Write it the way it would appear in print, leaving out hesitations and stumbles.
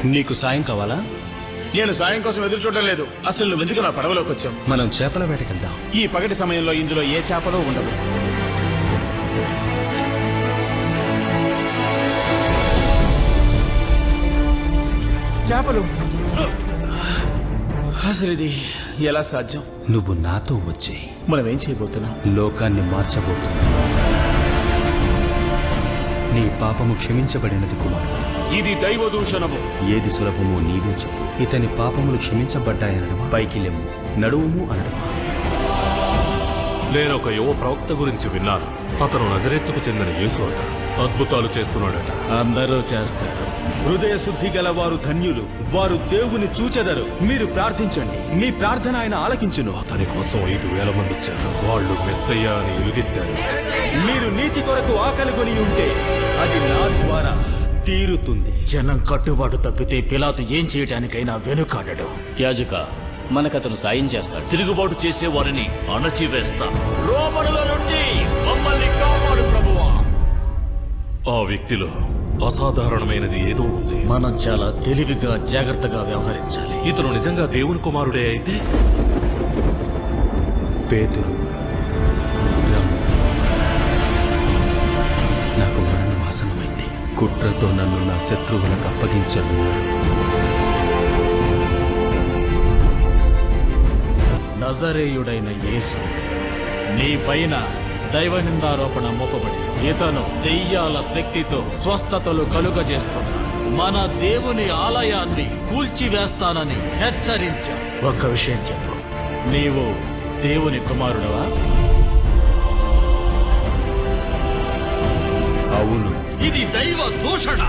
నీకు సాయం కావాలా? నేను సాయం కోసం ఎదురు చూడడం లేదు. అసలు నువ్వు ఎందుకు నా పడవలోకి వచ్చావు? మనం చేపల వేటకెళ్దాం. ఈ పగటి సమయంలో ఇందులో ఏ చేపలో ఉండదు. చేపలు? అసలు ఇది ఎలా సాధ్యం? నువ్వు నాతో వచ్చి మనం ఏం చేయబోతున్నాం? లోకాన్ని మార్చబోతున్నా. నీ పాపము క్షమించబడినది కుమారుడు. ఇది దైవ దూషణము. ఏది సులభమో నీవే చెప్పు. ఇతని పాపములు క్షమించబడ్డాయనడమా, పైకి లెమ్ము, నడువుము అనడమా? నేను ఒక యువ ప్రవక్త గురించి విన్నాను. అతను నజరేత్తుకు చెందిన యేసు అట. అద్భుతాలు చేస్తున్నాడట. అందరూ చేస్తారు. హృదయ శుద్ధి గల వారు ధన్యులు, వారు దేవుని చూచెదరు. మీరు ప్రార్థించండి, మీ ప్రార్థన ఆయన ఆలకించును. అతని కోసం 5,000 మంది వచ్చారు. వాళ్ళు మెస్సయ్య అని ఎలుగెత్తారు. మీరు నీతి కొరకు ఆకలి కొని ఉంటే అది నా ద్వారా తీరుతుంది. జనం కట్టుబాటు తప్పితే పిలాతు ఏం చేయడానికైనా వెనుకాడడు. యాజక, మనకతను సాయం చేస్తాడు. తిరుగుబాటు చేసే వారిని అణచివేస్తా. రోమనుల నుండి మమ్మల్ని కాపాడు ప్రభువా. ఆ వ్యక్తిలో అసాధారణమైనది ఏదో ఉంది. మనం చాలా తెలివిగా జాగ్రత్తగా వ్యవహరించాలి. ఇతను నిజంగా దేవుని కుమారుడే అయితే పేతురు, రమ్ము. నాకు మరణం ఆసన్నమైంది. కుట్రతో నన్ను నా శత్రువులకు అప్పగించనున్నారు. నజరేయుడైన యేసు నీ పైన దైవ నిందారోపణ మోపబడి ఇతను దెయ్యాల శక్తితో స్వస్థతలు కలుగజేస్తున్నాడు. మన దేవుని ఆలయాన్ని కూల్చివేస్తానని హెచ్చరించాడు. ఒక్క విషయం చెప్పు, నీవు దేవుని కుమారుడవా? అవును. ఇది దైవ దూషణ.